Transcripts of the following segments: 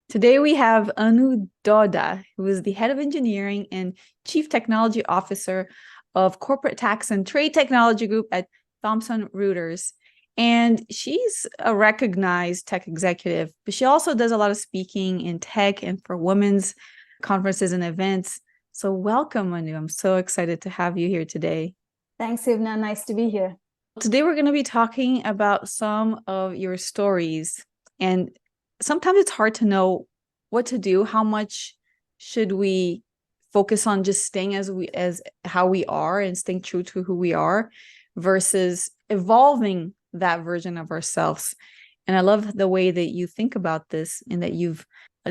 Today we have Anuradha Dodda, who is the head of engineering and chief technology officer of corporate tax and trade technology group at Thomson Reuters. And she's a recognized tech executive, but she also does a lot of speaking in tech and for women's conferences and events. So welcome, Anu. I'm so excited to have you here today. Thanks, Ivna. Nice to be here. Today we're going to be talking about some of your stories, and sometimes it's hard to know what to do. How much should we focus on just staying as how we are and staying true to who we are versus evolving that version of ourselves? And I love the way that you think about this and that you've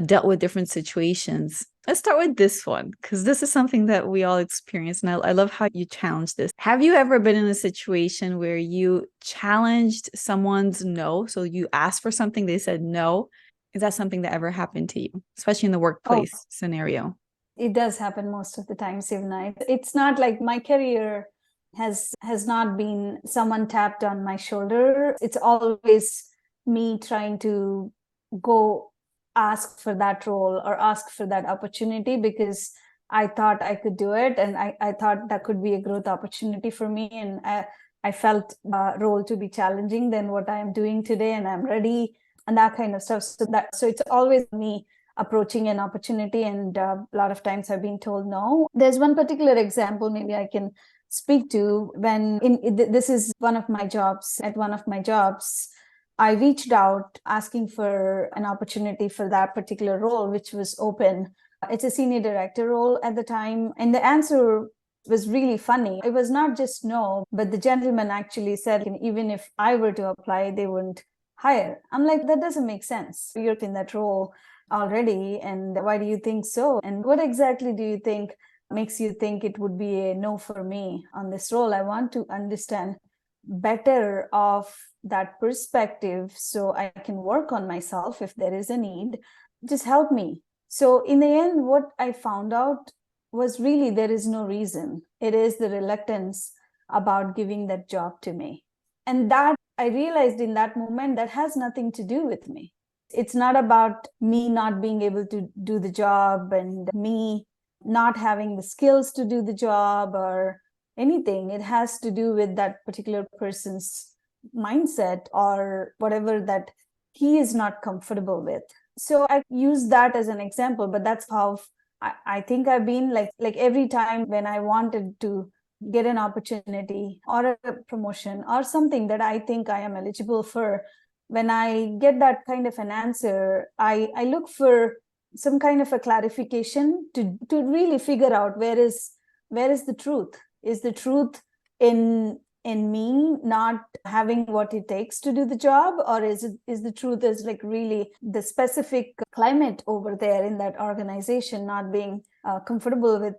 dealt with different situations. Let's start with this one, because this is something that we all experience. And I love how you challenge this. Have you ever been in a situation where you challenged someone's no? So you asked for something, they said no. Is that something that ever happened to you, especially in the workplace scenario? It does happen most of the time, Sivna. It's not like my career has not been someone tapped on my shoulder. It's always me trying to go ask for that role or ask for that opportunity because I thought I could do it, and I thought that could be a growth opportunity for me, and I felt role to be challenging than what I am doing today, and I'm ready, and that kind of stuff. So it's always me approaching an opportunity, and a lot of times I've been told no. There's one particular example maybe I can speak to. This is one of my jobs. At one of my jobs, I reached out asking for an opportunity for that particular role, which was open. It's a senior director role at the time. And the answer was really funny. It was not just no, but the gentleman actually said, even if I were to apply, they wouldn't hire. I'm like, that doesn't make sense. You're in that role already. And why do you think so? And what exactly do you think makes you think it would be a no for me on this role? I want to understand better of that perspective so I can work on myself if there is a need. Just help me. So in the end, what I found out was really there is no reason. It is the reluctance about giving that job to me. And that I realized in that moment that has nothing to do with me. It's not about me not being able to do the job and me not having the skills to do the job or anything. It has to do with that particular person's mindset or whatever that he is not comfortable with. So I use that as an example, but that's how I think I've been like every time when I wanted to get an opportunity or a promotion or something that I think I am eligible for, when I get that kind of an answer, I look for some kind of a clarification to really figure out where is the truth. Is the truth in me not having what it takes to do the job, or is the truth is like really the specific climate over there in that organization not being comfortable with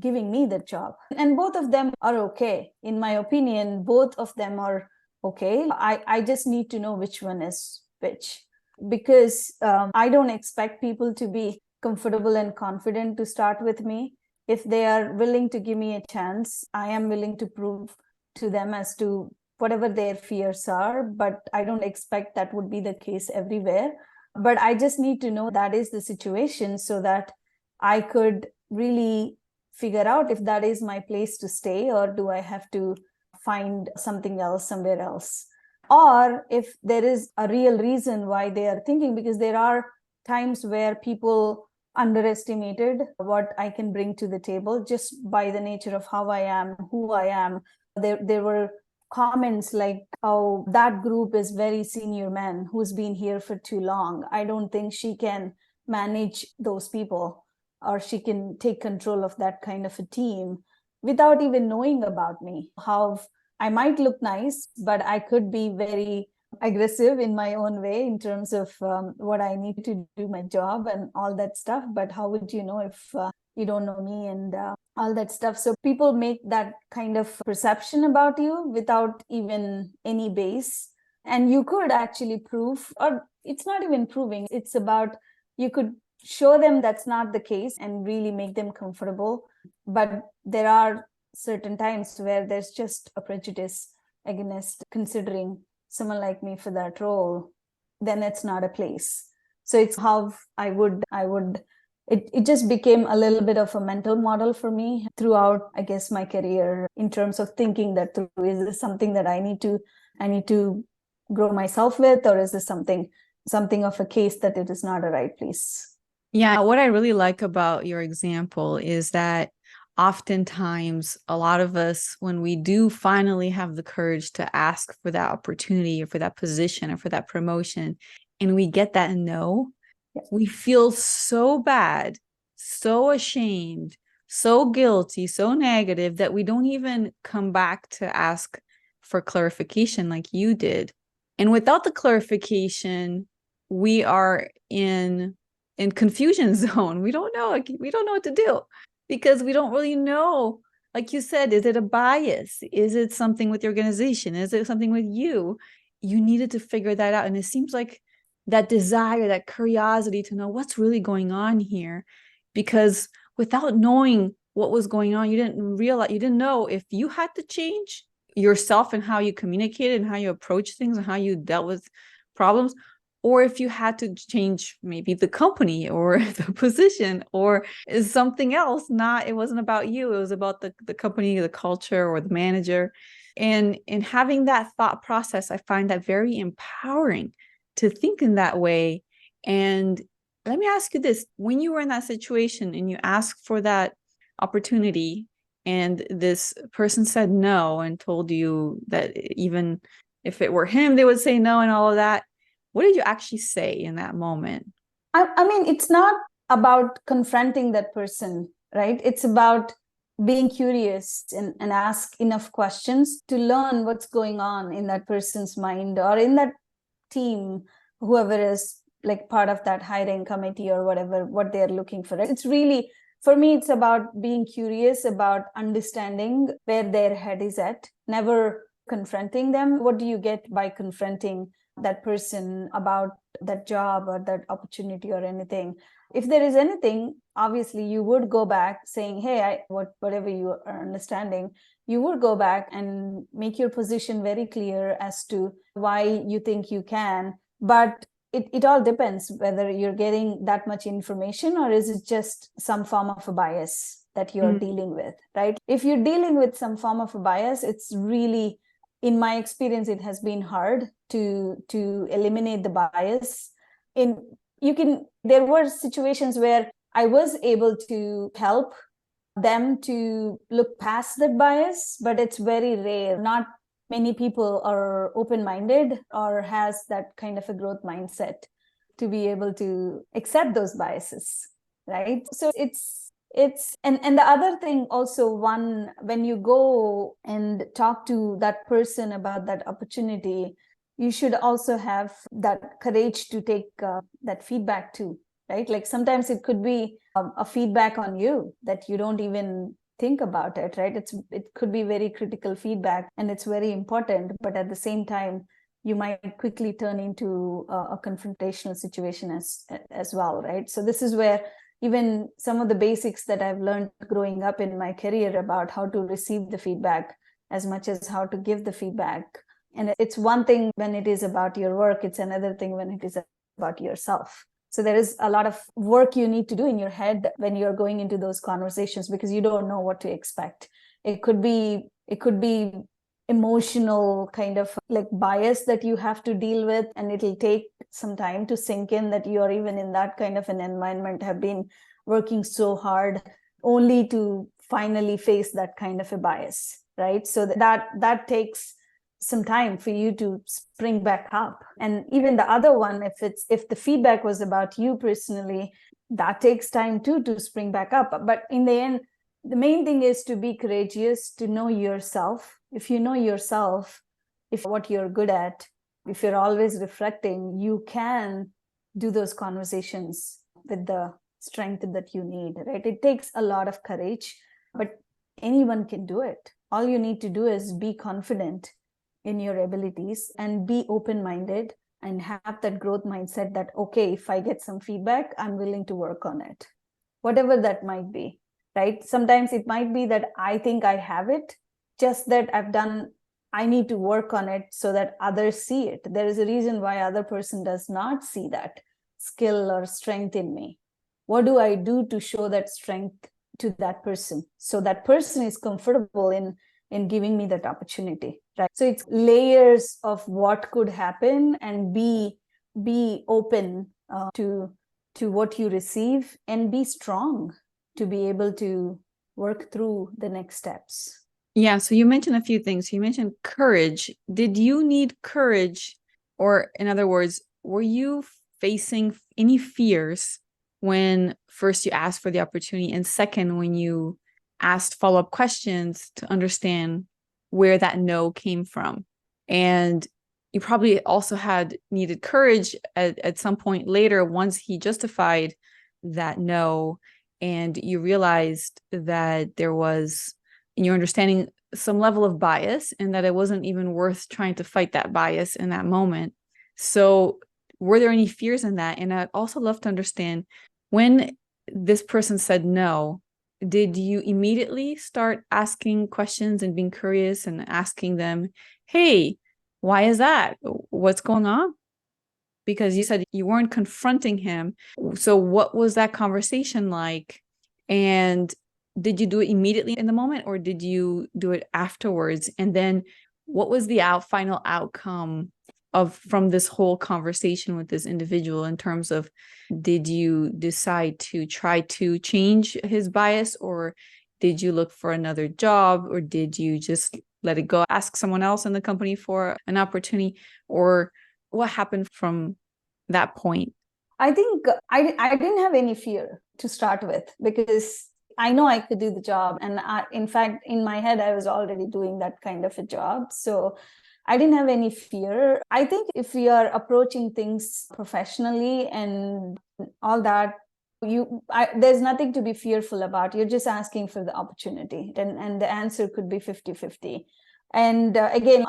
giving me the job? And both of them are okay. In my opinion, both of them are okay. I just need to know which one is which, because I don't expect people to be comfortable and confident to start with me. If they are willing to give me a chance, I am willing to prove to them as to whatever their fears are, but I don't expect that would be the case everywhere. But I just need to know that is the situation so that I could really figure out if that is my place to stay, or do I have to find something else somewhere else, or if there is a real reason why they are thinking, because there are times where people underestimated what I can bring to the table just by the nature of how I am, who I am. There were comments like, oh, that group is very senior man who's been here for too long. I don't think she can manage those people, or she can take control of that kind of a team, without even knowing about me. How I might look nice, but I could be very aggressive in my own way in terms of what I need to do my job and all that stuff. But how would you know if you don't know me and all that stuff? So people make that kind of perception about you without even any base. And you could actually prove, or it's not even proving, it's about you could show them that's not the case and really make them comfortable. But there are certain times where there's just a prejudice against considering someone like me for that role, then it's not a place. So it's how it just became a little bit of a mental model for me throughout, I guess, my career, in terms of thinking that through. Is this something that I need to grow myself with, or is this something of a case that it is not a right place? Yeah, what I really like about your example is that oftentimes a lot of us, when we do finally have the courage to ask for that opportunity or for that position or for that promotion, and we get that no, we feel so bad, so ashamed, so guilty, so negative that we don't even come back to ask for clarification like you did. And without the clarification, we are in confusion zone. We don't know. We don't know what to do because we don't really know. Like you said, is it a bias? Is it something with the organization? Is it something with you? You needed to figure that out. And it seems like that desire, that curiosity to know what's really going on here, because without knowing what was going on, you didn't know if you had to change yourself and how you communicated and how you approach things and how you dealt with problems, or if you had to change maybe the company or the position or is something else. Not, it wasn't about you, it was about the company, the culture, or the manager. And in having that thought process, I find that very empowering to think in that way. And let me ask you this: when you were in that situation and you asked for that opportunity and this person said no and told you that even if it were him, they would say no and all of that, what did you actually say in that moment? I mean, it's not about confronting that person, right? It's about being curious and ask enough questions to learn what's going on in that person's mind or in that team, whoever is like part of that hiring committee or whatever, what they're looking for. It's really, for me, it's about being curious, about understanding where their head is at, never confronting them. What do you get by confronting that person about that job or that opportunity or anything? If there is anything, obviously you would go back saying, hey, whatever you are understanding, you would go back and make your position very clear as to why you think you can. But it all depends whether you're getting that much information or is it just some form of a bias that you're dealing with, right? If you're dealing with some form of a bias, it's really, in my experience, it has been hard to eliminate the bias. There were situations where I was able to help them to look past that bias, but it's very rare. Not many people are open-minded or has that kind of a growth mindset to be able to accept those biases, right? So it's and the other thing also, one, when you go and talk to that person about that opportunity, you should also have that courage to take that feedback too, right? Like sometimes it could be a feedback on you that you don't even think about it, right? It could be very critical feedback and it's very important, but at the same time you might quickly turn into a confrontational situation as well, right? So this is where even some of the basics that I've learned growing up in my career about how to receive the feedback as much as how to give the feedback. And it's one thing when it is about your work, it's another thing when it is about yourself. So there is a lot of work you need to do in your head when you're going into those conversations, because you don't know what to expect. It could be emotional kind of like bias that you have to deal with, and it'll take some time to sink in that you're even in that kind of an environment, have been working so hard only to finally face that kind of a bias, right? So that takes some time for you to spring back up. And even the other one, if the feedback was about you personally, that takes time too to spring back up. But in the end, the main thing is to be courageous, to know yourself. If you know yourself, if what you're good at, if you're always reflecting, you can do those conversations with the strength that you need, right? It takes a lot of courage, but anyone can do it. All you need to do is be confident in your abilities and be open-minded and have that growth mindset that, okay, if I get some feedback, I'm willing to work on it, whatever that might be, right? Sometimes it might be that I think I have it, just that I need to work on it so that others see it. There is a reason why other person does not see that. skill or strength in me? What do I do to show that strength to that person, so that person is comfortable in giving me that opportunity, right? So it's layers of what could happen, and be open to what you receive, and be strong to be able to work through the next steps. Yeah, so you mentioned a few things. You mentioned courage. Did you need courage? Or in other words, were you facing any fears when first you asked for the opportunity, and second, when you asked follow-up questions to understand where that no came from? And you probably also had needed courage at some point later, once he justified that no, and you realized that there was, in your understanding, some level of bias, and that it wasn't even worth trying to fight that bias in that moment. So were there any fears in that? And I'd also love to understand, when this person said no, did you immediately start asking questions and being curious and asking them, hey, why is that? What's going on? Because you said you weren't confronting him. So what was that conversation like? And did you do it immediately in the moment, or did you do it afterwards? And then what was the final outcome from this whole conversation with this individual, in terms of, did you decide to try to change his bias, or did you look for another job, or did you just let it go, ask someone else in the company for an opportunity, or what happened from that point? I think I didn't have any fear to start with, because I know I could do the job. And in fact, in my head, I was already doing that kind of a job. So I didn't have any fear. I think if we are approaching things professionally and all that, there's nothing to be fearful about. You're just asking for the opportunity, and the answer could be 50-50. And again,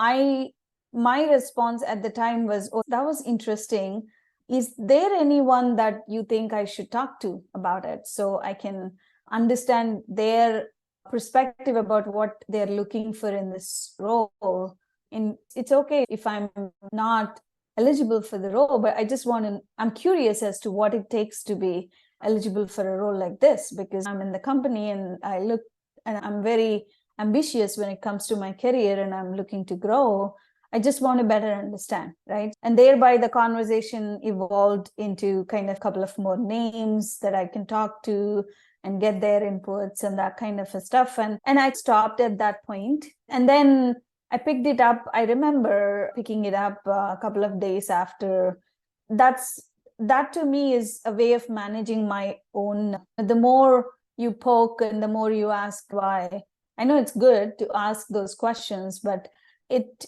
my response at the time was, oh, that was interesting. Is there anyone that you think I should talk to about it, so I can understand their perspective about what they're looking for in this role? And it's okay if I'm not eligible for the role, but I'm curious as to what it takes to be eligible for a role like this, because I'm in the company and I'm very ambitious when it comes to my career, and I'm looking to grow. I just want to better understand, right? And thereby the conversation evolved into kind of a couple of more names that I can talk to and get their inputs and that kind of stuff. And I stopped at that point. And then I picked it up. I remember picking it up a couple of days after. That to me is a way of managing my own. The more you poke and the more you ask why. I know it's good to ask those questions, but it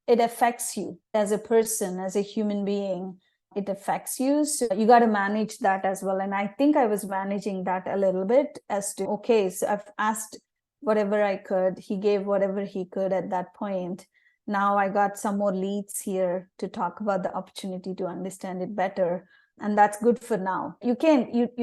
affects you as a person, as a human being. It affects you. So you got to manage that as well. And I think I was managing that a little bit as to, okay, so I've asked whatever I could. He gave whatever he could at that point. Now I got some more leads here to talk about the opportunity to understand it better. And that's good for now. You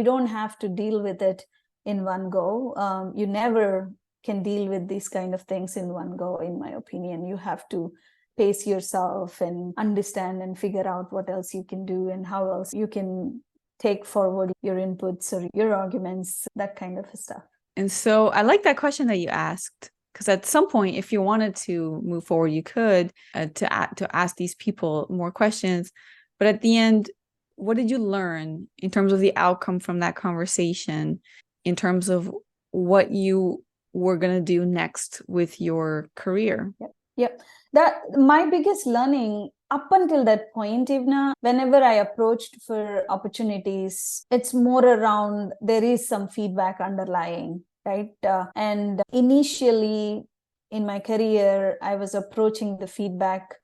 don't have to deal with it in one go. You never can deal with these kind of things in one go, in my opinion. You have to pace yourself and understand and figure out what else you can do and how else you can take forward your inputs or your arguments, that kind of stuff. And so I like that question that you asked, because at some point, if you wanted to move forward, you could to ask these people more questions. But at the end, what did you learn in terms of the outcome from that conversation, in terms of what you were going to do next with your career? Yep. That my biggest learning up until that point, Ivna, whenever I approached for opportunities, it's more around there is some feedback underlying, right? And initially in my career, I was approaching the feedback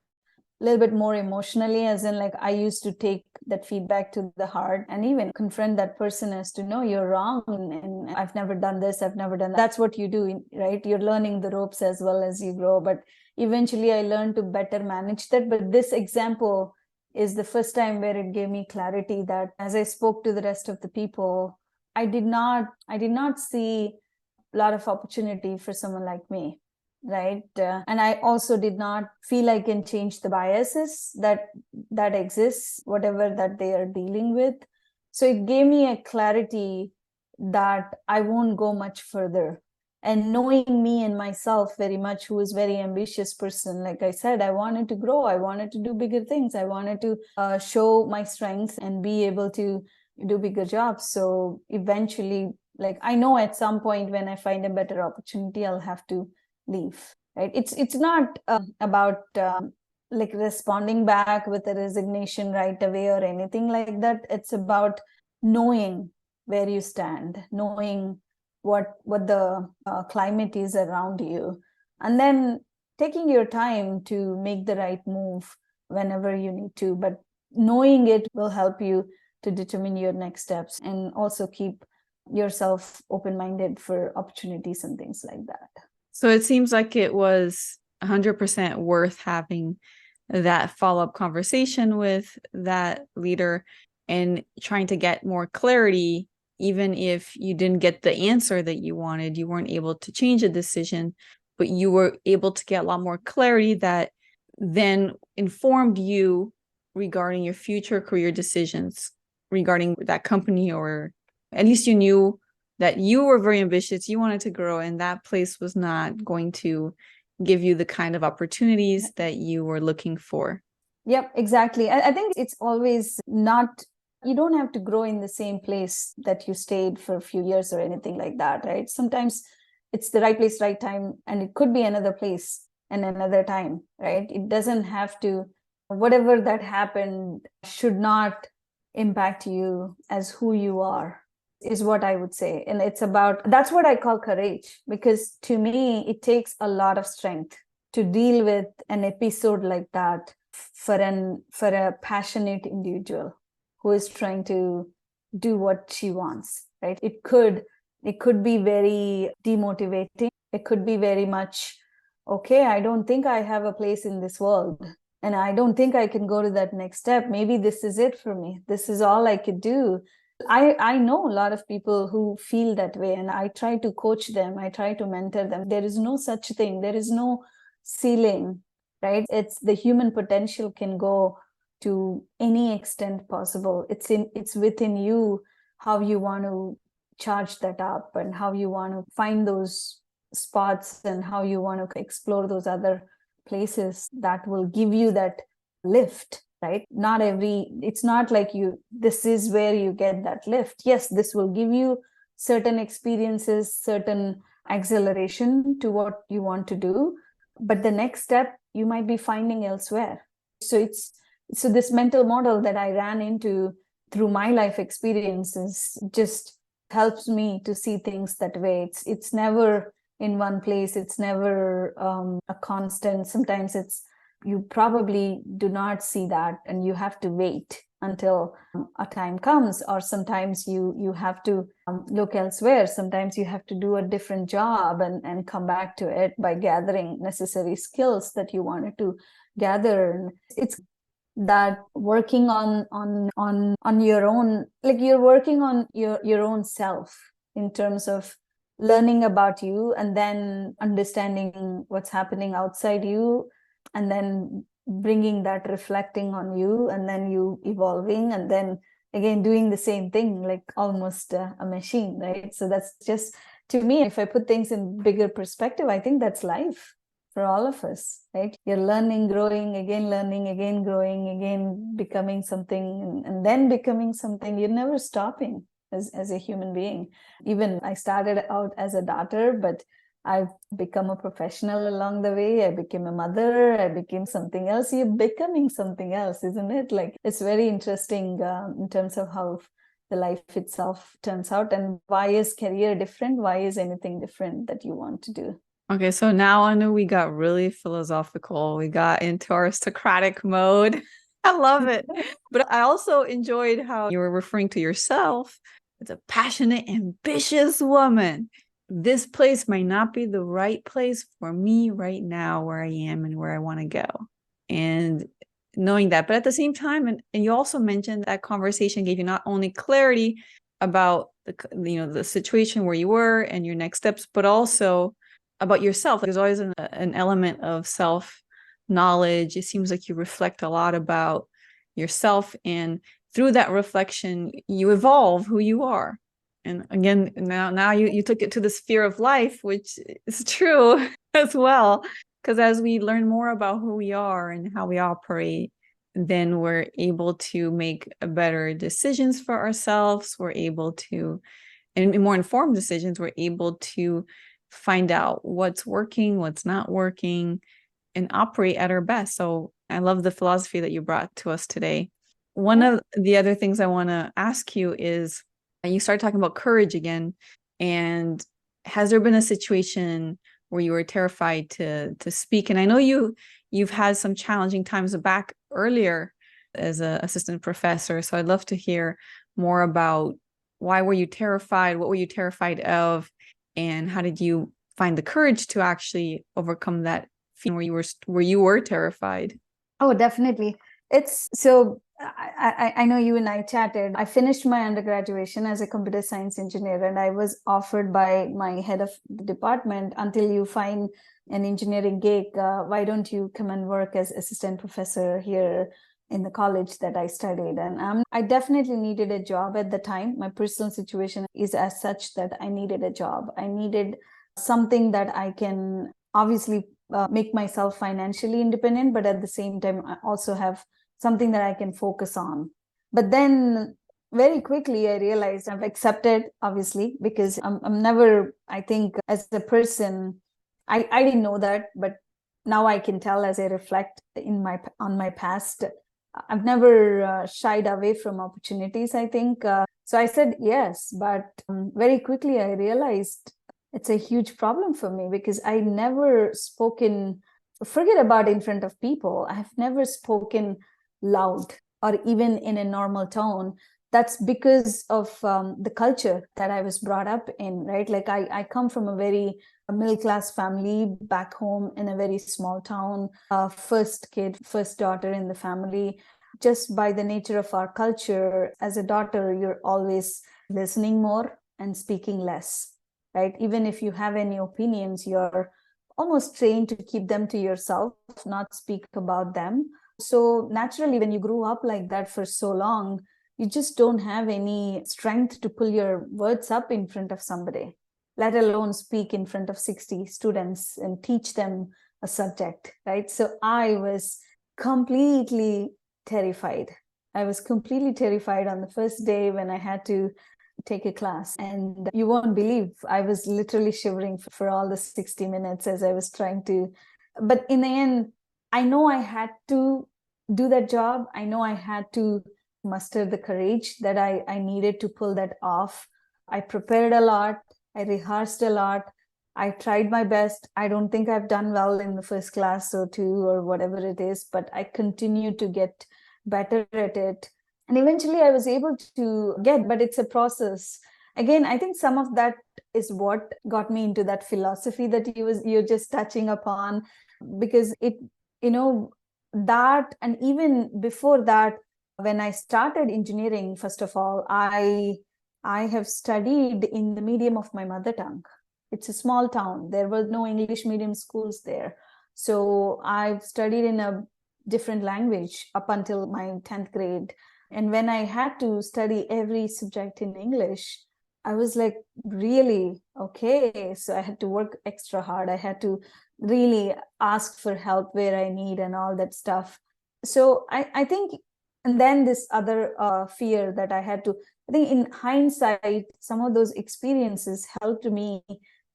a little bit more emotionally, as in like I used to take that feedback to the heart and even confront that person as to, no, you're wrong, and I've never done this, I've never done that. That's what you do, right? You're learning the ropes as well as you grow. But eventually I learned to better manage that. But this example is the first time where it gave me clarity that as I spoke to the rest of the people, I did not see a lot of opportunity for someone like me. right? And I also did not feel I can change the biases that exists, whatever that they are dealing with. So it gave me a clarity that I won't go much further. And knowing me and myself very much, who is very ambitious person, like I said, I wanted to grow, I wanted to do bigger things, I wanted to show my strengths and be able to do bigger jobs. So eventually, like, I know at some point when I find a better opportunity, I'll have to leave, right? It's not about like responding back with a resignation right away or anything like that. It's about knowing where you stand, knowing what the climate is around you, and then taking your time to make the right move whenever you need to. But knowing it will help you to determine your next steps, and also keep yourself open-minded for opportunities and things like that. So it seems like it was 100% worth having that follow-up conversation with that leader and trying to get more clarity. Even if you didn't get the answer that you wanted, you weren't able to change a decision, but you were able to get a lot more clarity that then informed you regarding your future career decisions regarding that company, or at least you knew that you were very ambitious, you wanted to grow, and that place was not going to give you the kind of opportunities that you were looking for. Yep, exactly. I think it's always not, you don't have to grow in the same place that you stayed for a few years or anything like that, right? Sometimes it's the right place, right time, and it could be another place and another time, right? It doesn't have to, whatever that happened should not impact you as who you are, is what I would say. And it's about, that's what I call courage, because to me, it takes a lot of strength to deal with an episode like that for a passionate individual who is trying to do what she wants, right? It could be very demotivating. It could be very much, okay, I don't think I have a place in this world, and I don't think I can go to that next step. Maybe this is it for me. This is all I could do. I know a lot of people who feel that way, and I try to coach them. I try to mentor them. There is no such thing. There is no ceiling, right? It's the human potential can go to any extent possible. It's within you how you want to charge that up, and how you want to find those spots, and how you want to explore those other places that will give you that lift, right? It's not like this is where you get that lift. Yes, this will give you certain experiences, certain acceleration to what you want to do, but the next step you might be finding elsewhere. So this mental model that I ran into through my life experiences just helps me to see things that way. It's never in one place. It's never a constant. Sometimes you probably do not see that, and you have to wait until a time comes, or sometimes you have to look elsewhere. Sometimes you have to do a different job and come back to it by gathering necessary skills that you wanted to gather. And it's that working on your own, like you're working on your own self in terms of learning about you, and then understanding what's happening outside you, and then bringing that, reflecting on you, and then you evolving, and then again doing the same thing, like almost a machine, right? So that's just, to me, if I put things in bigger perspective, I think that's life for all of us, right? You're learning, growing, again learning, again growing, again becoming something, and then becoming something. You're never stopping as a human being. Even I started out as a daughter, but I've become a professional along the way. I became a mother. I became something else. You're becoming something else, isn't it? Like, it's very interesting in terms of how the life itself turns out. And why is career different? Why is anything different that you want to do? Okay, so now Anu, we got really philosophical. We got into our Socratic mode. I love it. But I also enjoyed how you were referring to yourself as a passionate, ambitious woman. This place might not be the right place for me right now, where I am and where I want to go. And knowing that, but at the same time, and you also mentioned that conversation gave you not only clarity about the situation where you were and your next steps, but also about yourself. There's always an element of self knowledge. It seems like you reflect a lot about yourself, and through that reflection you evolve who you are. And again, now you took it to the sphere of life, which is true as well, because as we learn more about who we are and how we operate, then we're able to make better decisions for ourselves. We're able to, and more informed decisions, we're able to find out what's working, what's not working, and operate at our best. So I love the philosophy that you brought to us today. One of the other things I want to ask you is, you started talking about courage again. And has there been a situation where you were terrified to speak? And I know you've had some challenging times back earlier as an assistant professor. So I'd love to hear more about, why were you terrified? What were you terrified of? And how did you find the courage to actually overcome that feeling where you were terrified? Oh, definitely. It's so I know you and I chatted. I finished my undergraduation as a computer science engineer, and I was offered by my head of the department, until you find an engineering gig, why don't you come and work as assistant professor here in the college that I studied? And I definitely needed a job at the time. My personal situation is as such that I needed a job. I needed something that I can obviously make myself financially independent, but at the same time, I also have something that I can focus on. But then very quickly, I realized I've accepted, obviously, because I'm never, I think, as a person, I didn't know that, but now I can tell as I reflect on my past. I've never shied away from opportunities, I think. So I said yes, but very quickly I realized it's a huge problem for me, because I never spoken, forget about in front of people, I've never spoken loud or even in a normal tone. That's because of the culture that I was brought up in, right? Like I come from a very middle class family back home in a very small town, first kid, first daughter in the family. Just by the nature of our culture, as a daughter, you're always listening more and speaking less, right? Even if you have any opinions, you're almost trained to keep them to yourself, not speak about them. So naturally, when you grew up like that for so long, you just don't have any strength to pull your words up in front of somebody, let alone speak in front of 60 students and teach them a subject, right? So I was completely terrified. I was completely terrified on the first day when I had to take a class. And you won't believe, I was literally shivering for all the 60 minutes as I was trying to. But in the end, I know I had to do that job. I know I had to muster the courage that I needed to pull that off. I prepared a lot. I rehearsed a lot. I tried my best. I don't think I've done well in the first class or two or whatever it is, but I continued to get better at it. And eventually I was able to get, but it's a process. Again, I think some of that is what got me into that philosophy that you're just touching upon, because it, that, and even before that, when I started engineering, first of all, I have studied in the medium of my mother tongue. It's a small town. There were no English medium schools there. So I've studied in a different language up until my 10th grade. And when I had to study every subject in English, I was like, really? Okay. So I had to work extra hard. I had to really ask for help where I need and all that stuff. So I think, and then this other fear that I had to, I think in hindsight, some of those experiences helped me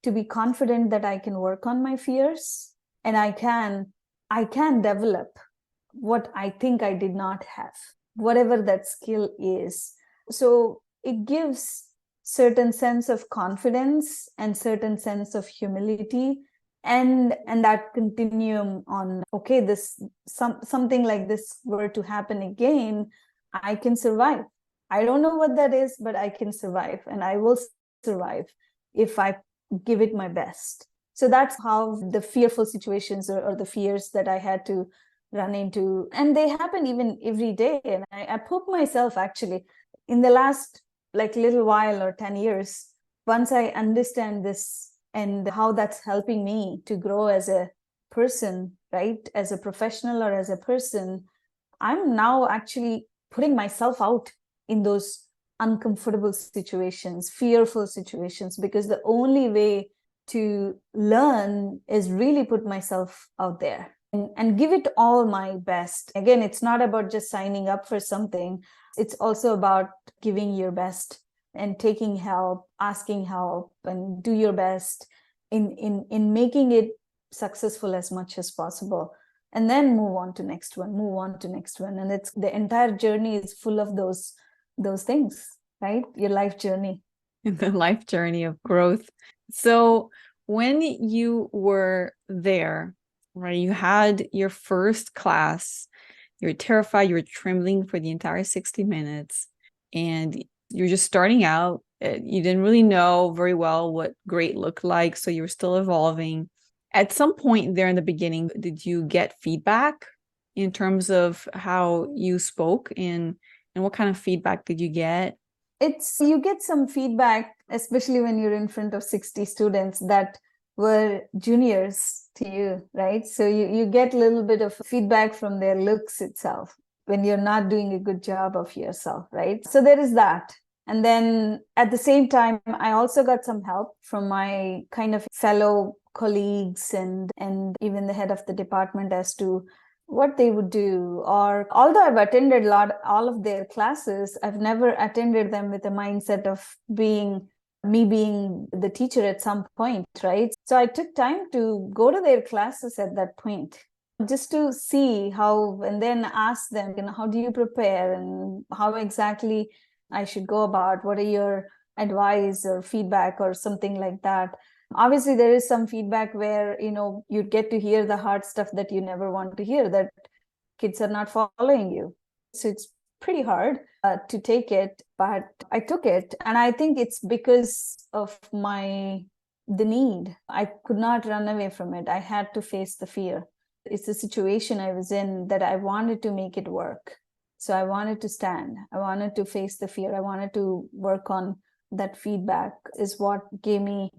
to be confident that I can work on my fears, and I can develop what I think I did not have, whatever that skill is. So it gives certain sense of confidence and certain sense of humility, and that continuum on, okay, this something like this were to happen again, I can survive. I don't know what that is, but I can survive, and I will survive if I give it my best. So that's how the fearful situations or the fears that I had to run into, and they happen even every day. And I poke myself, actually, in the last like little while or 10 years, once I understand this and how that's helping me to grow as a person, right? As a professional or as a person, I'm now actually putting myself out in those uncomfortable situations, fearful situations, because the only way to learn is really put myself out there and give it all my best. Again, it's not about just signing up for something. It's also about giving your best and taking help, asking help, and do your best in making it successful as much as possible. And then move on to next one, move on to next one. And it's the entire journey is full of those things, right? Your life journey. The life journey of growth. So when you were there, right, you had your first class, you're terrified, you're trembling for the entire 60 minutes, and you're just starting out. You didn't really know very well what great looked like, so you were still evolving. At some point there in the beginning, did you get feedback in terms of how you spoke, and what kind of feedback did you get? It's you get some feedback, especially when you're in front of 60 students that were juniors to you, right? So you get a little bit of feedback from their looks itself when you're not doing a good job of yourself, right? So there is that. And then at the same time, I also got some help from my kind of fellow colleagues and even the head of the department as to what they would do. Or although I've attended all of their classes, I've never attended them with a mindset of being the teacher at some point, right? So I took time to go to their classes at that point, just to see how, and then ask them, how do you prepare and how exactly I should go about, what are your advice or feedback or something like that. Obviously there is some feedback where you get to hear the hard stuff that you never want to hear, that kids are not following you. So it's pretty hard to take it, but I took it. And I think it's because of the need. I could not run away from it. I had to face the fear. It's the situation I was in that I wanted to make it work. So I wanted to stand. I wanted to face the fear. I wanted to work on that. Feedback is what gave me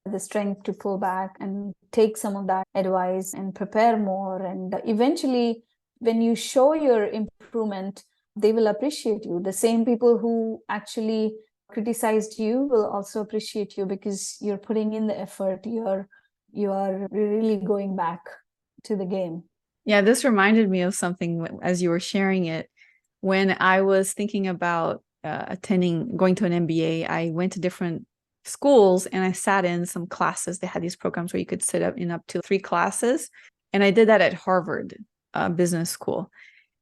the strength to pull back and take some of that advice and prepare more. And eventually, when you show your improvement, they will appreciate you. The same people who actually criticized you will also appreciate you because you're putting in the effort. You are really going back to the game. Yeah, this reminded me of something as you were sharing it. When I was thinking about going to an MBA, I went to different schools and I sat in some classes. They had these programs where you could sit up in up to 3 classes. And I did that at Harvard Business School.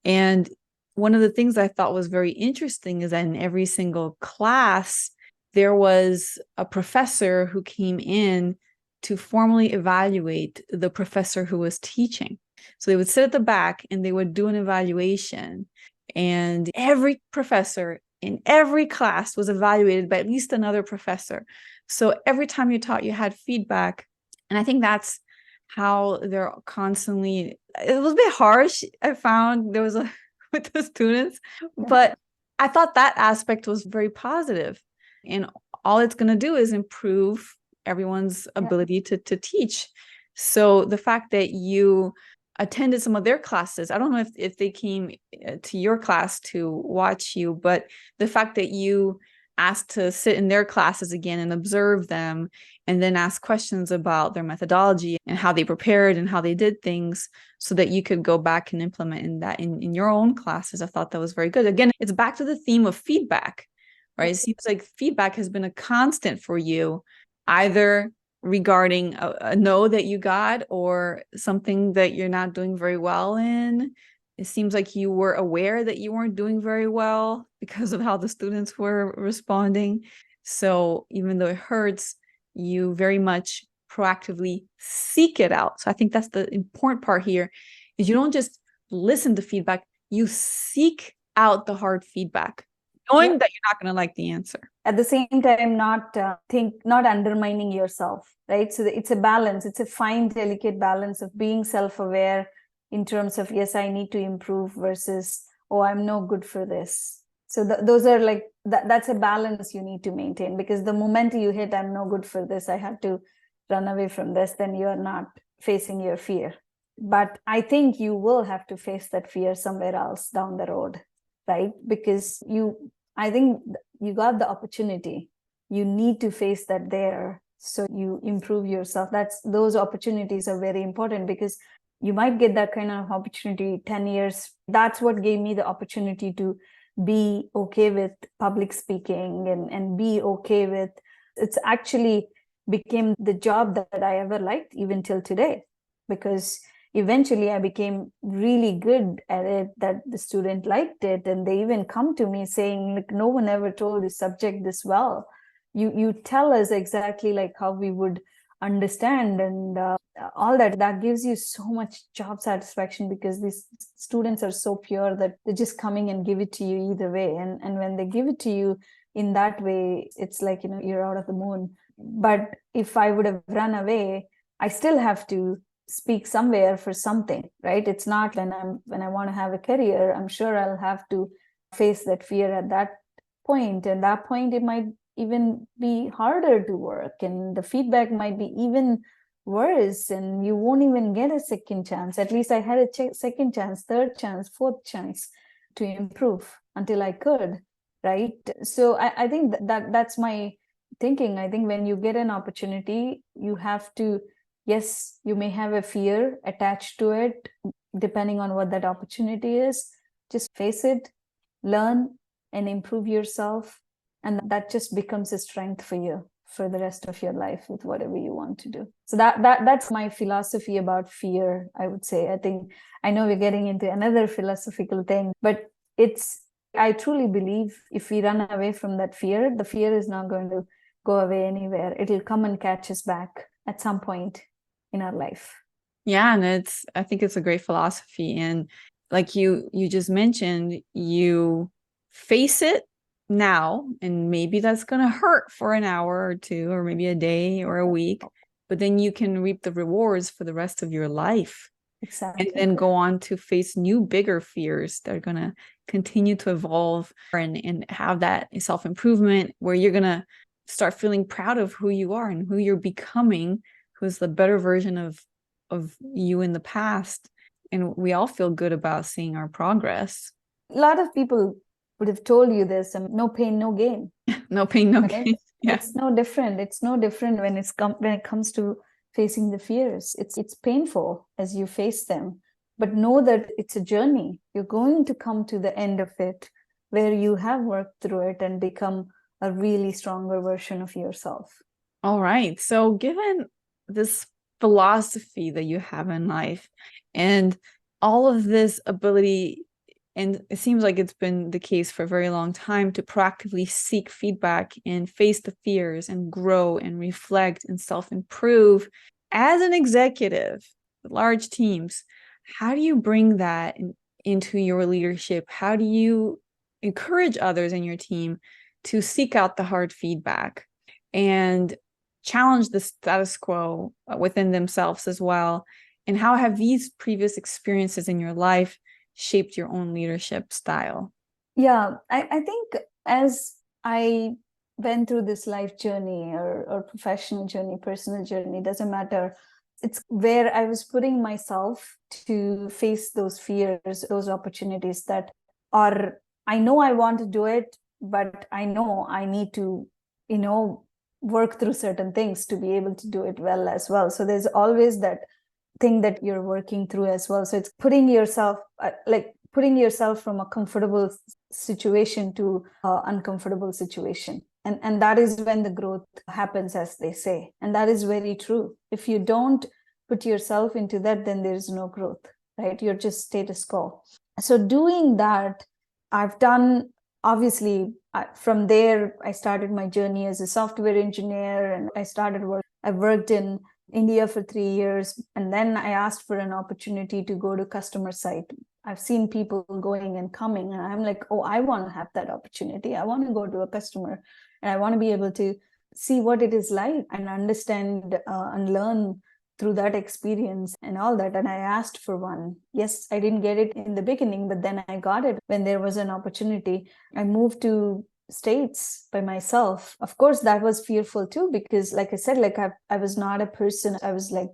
And one of the things I thought was very interesting is that in every single class, there was a professor who came in to formally evaluate the professor who was teaching. So they would sit at the back and they would do an evaluation. And every professor in every class was evaluated by at least another professor. So every time you taught, you had feedback. And I think that's how they're constantly, it was a bit harsh. I found there was with the students, but I thought that aspect was very positive. And all it's going to do is improve everyone's ability to teach. So the fact that you attended some of their classes, I don't know if they came to your class to watch you, but the fact that you asked to sit in their classes again and observe them and then ask questions about their methodology and how they prepared and how they did things so that you could go back and implement in your own classes. I thought that was very good. Again, it's back to the theme of feedback, right? It seems like feedback has been a constant for you, either regarding a no that you got or something that you're not doing very well in. It seems like you were aware that you weren't doing very well because of how the students were responding. So even though it hurts, you very much proactively seek it out. So I think that's the important part here, is you don't just listen to feedback, you seek out the hard feedback, knowing that you're not going to like the answer. At the same time, not undermining yourself, right? So it's a balance. It's a fine, delicate balance of being self-aware in terms of, yes, I need to improve versus, oh, I'm no good for this. So those are like, that's a balance you need to maintain, because the moment you hit, I'm no good for this, I have to run away from this, then you're not facing your fear. But I think you will have to face that fear somewhere else down the road, right? Because I think you got the opportunity. You need to face that there, so you improve yourself. Those opportunities are very important, because you might get that kind of opportunity 10 years. That's what gave me the opportunity to be okay with public speaking and be okay with, it's actually became the job that I ever liked even till today, because eventually I became really good at it, that the student liked it, and they even come to me saying, like, no one ever told this subject this well. You tell us exactly like how we would understand, and all that gives you so much job satisfaction, because these students are so pure that they're just coming and give it to you either way. And when they give it to you in that way, it's like, you're out of the moon. But if I would have run away, I still have to speak somewhere for something, right? It's not when I want to have a career, I'm sure I'll have to face that fear at that point. And that point, it might even be harder to work, and the feedback might be even worse, and you won't even get a second chance. At least I had a second chance, third chance, fourth chance to improve until I could, right? So I think that's my thinking. I think when you get an opportunity, you have to, yes, you may have a fear attached to it, depending on what that opportunity is. Just face it, learn, and improve yourself. And that just becomes a strength for you for the rest of your life with whatever you want to do. So that's my philosophy about fear, I would say. I know we're getting into another philosophical thing, but I truly believe if we run away from that fear, the fear is not going to go away anywhere. It'll come and catch us back at some point in our life. Yeah, and I think it's a great philosophy. And like you just mentioned, you face it now, and maybe that's going to hurt for an hour or two, or maybe a day or a week, but then you can reap the rewards for the rest of your life. Exactly. And then go on to face new, bigger fears that are going to continue to evolve and have that self-improvement, where you're going to start feeling proud of who you are and who you're becoming, who's the better version of you in the past. And we all feel good about seeing our progress. A lot of people would have told you this, no pain, no gain. No pain, no right? gain. Yeah. It's no different. It's no different when it comes to facing the fears. It's painful as you face them, but know that it's a journey. You're going to come to the end of it, where you have worked through it and become a really stronger version of yourself. All right. So given this philosophy that you have in life and all of this ability, and it seems like it's been the case for a very long time, to proactively seek feedback and face the fears and grow and reflect and self-improve as an executive, large teams, how do you bring that into your leadership? How do you encourage others in your team to seek out the hard feedback and challenge the status quo within themselves as well? And how have these previous experiences in your life shaped your own leadership style? Yeah, I think as I went through this life journey or professional journey, personal journey, doesn't matter. It's where I was putting myself to face those fears, those opportunities that are, I know I want to do it, but I know I need to, work through certain things to be able to do it well as well. So there's always that thing that you're working through as well. So it's putting yourself from a comfortable situation to an uncomfortable situation. And that is when the growth happens, as they say. And that is very true. If you don't put yourself into that, then there is no growth, right? You're just status quo. So doing that, I've done, obviously, from there, I started my journey as a software engineer, and I worked in India for 3 years. And then I asked for an opportunity to go to customer site. I've seen people going and coming, and I'm like, oh, I want to have that opportunity. I want to go to a customer, and I want to be able to see what it is like and understand and learn through that experience and all that. And I asked for one. Yes, I didn't get it in the beginning, but then I got it when there was an opportunity. I moved to states by myself. Of course, that was fearful too, because like I said, like I was not a person. I was like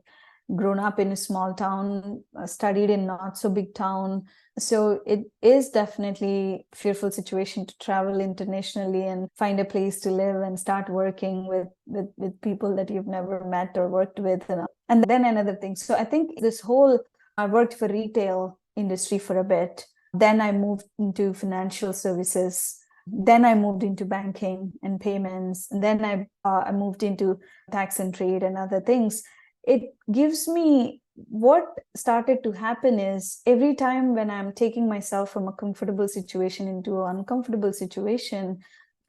grown up in a small town, studied in not so big town. So it is definitely a fearful situation to travel internationally and find a place to live and start working with people that you've never met or worked with. And then another thing. So I think this whole, I worked for retail industry for a bit. Then I moved into financial services. Then I moved into banking and payments. And then I moved into tax and trade and other things. It gives me, what started to happen is every time when I'm taking myself from a comfortable situation into an uncomfortable situation,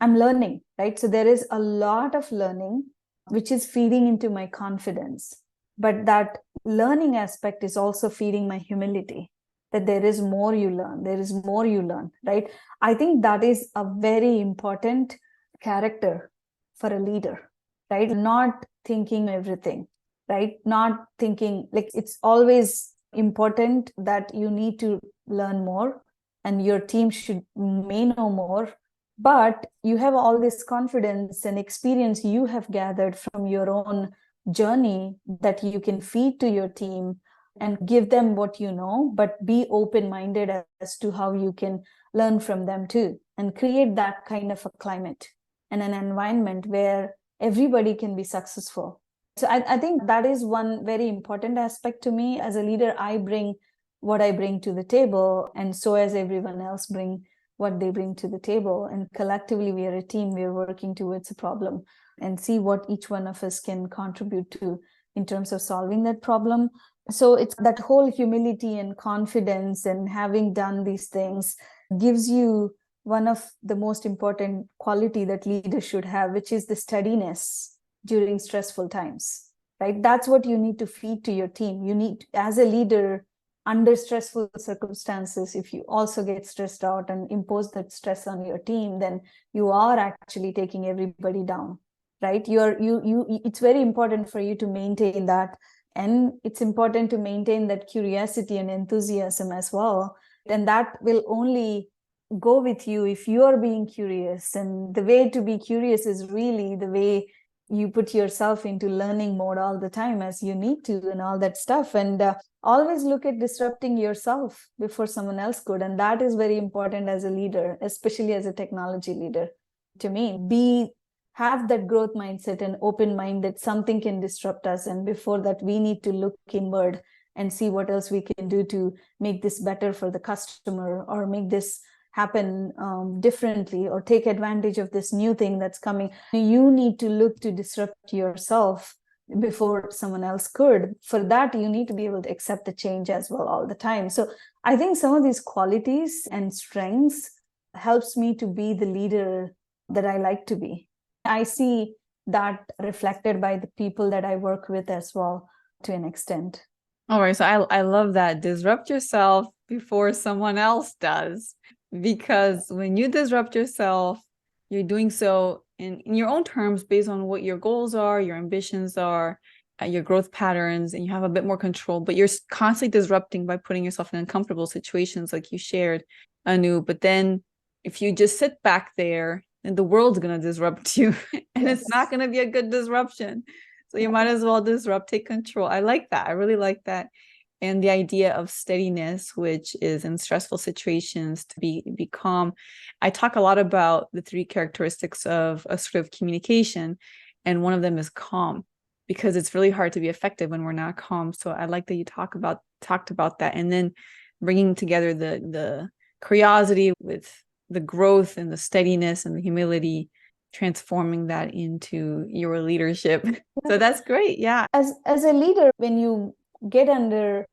I'm learning, right? So there is a lot of learning, which is feeding into my confidence. But that learning aspect is also feeding my humility, that there is more you learn, there is more you learn, right? I think that is a very important character for a leader, right? Not thinking everything, right? Not thinking, like, it's always important that you need to learn more and your team may know more, but you have all this confidence and experience you have gathered from your own journey that you can feed to your team and give them what you know, but be open-minded as to how you can learn from them too, and create that kind of a climate and an environment where everybody can be successful. So I think that is one very important aspect to me. As a leader, I bring what I bring to the table, and so as everyone else bring what they bring to the table. And collectively, we are a team, we are working towards a problem and see what each one of us can contribute to in terms of solving that problem. So it's that whole humility and confidence, and having done these things gives you one of the most important quality that leaders should have, which is the steadiness during stressful times, right? That's what you need to feed to your team. You need, as a leader, under stressful circumstances, if you also get stressed out and impose that stress on your team, then you are actually taking everybody down, right? It's very important for you to maintain that. And it's important to maintain that curiosity and enthusiasm as well. And that will only go with you if you are being curious. And the way to be curious is really the way you put yourself into learning mode all the time as you need to, and all that stuff. And always look at disrupting yourself before someone else could. And that is very important as a leader, especially as a technology leader. To me, have that growth mindset and open mind that something can disrupt us. And before that, we need to look inward and see what else we can do to make this better for the customer, or make this happen differently, or take advantage of this new thing that's coming. You need to look to disrupt yourself before someone else could. For that, you need to be able to accept the change as well all the time. So I think some of these qualities and strengths helps me to be the leader that I like to be. I see that reflected by the people that I work with as well, to an extent. All right. So I love that. Disrupt yourself before someone else does. Because when you disrupt yourself, you're doing so in your own terms, based on what your goals are, your ambitions are, your growth patterns, and you have a bit more control. But you're constantly disrupting by putting yourself in uncomfortable situations like you shared, Anu. But then if you just sit back there, then the world's going to disrupt you. And Yes. It's not going to be a good disruption. So you might as well disrupt, take control. I like that. I really like that. And the idea of steadiness, which is in stressful situations to be calm. I talk a lot about the 3 characteristics of assertive communication, and one of them is calm, because it's really hard to be effective when we're not calm. So I like that you talked about that, and then bringing together the curiosity with the growth and the steadiness and the humility, transforming that into your leadership. So that's great. Yeah. As a leader, when you get under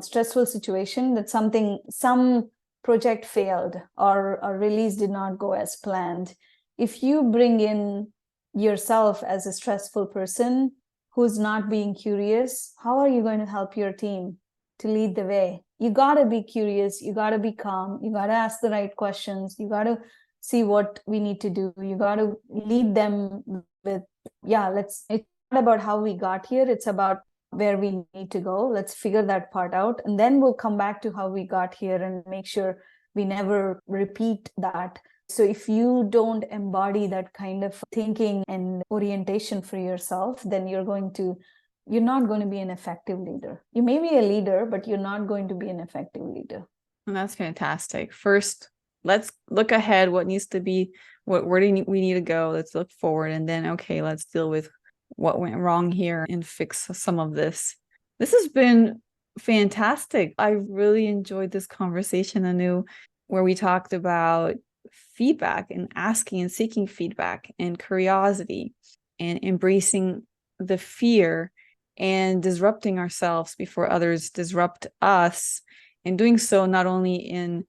stressful situation, that some project failed, or a release did not go as planned, if you bring in yourself as a stressful person who's not being curious, how are you going to help your team to lead the way? You got to be curious, you got to be calm, you got to ask the right questions, you got to see what we need to do, you got to lead them with, it's not about how we got here, it's about where we need to go. Let's figure that part out, and then we'll come back to how we got here and make sure we never repeat that. So if you don't embody that kind of thinking and orientation for yourself, then you're not going to be an effective leader. You may be a leader, but you're not going to be an effective leader. And that's fantastic. First, let's look ahead. What needs to be, where do we need to go? Let's look forward. And then, okay, let's deal with what went wrong here and fix some of this. This has been fantastic. I really enjoyed this conversation, Anu, where we talked about feedback and asking and seeking feedback and curiosity and embracing the fear and disrupting ourselves before others disrupt us, and doing so not only in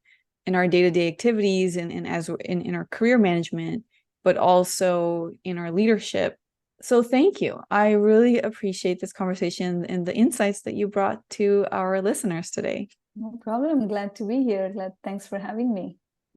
our day-to-day activities and as in our career management, but also in our leadership. So thank you. I really appreciate this conversation and the insights that you brought to our listeners today. No problem. Glad to be here. Thanks for having me.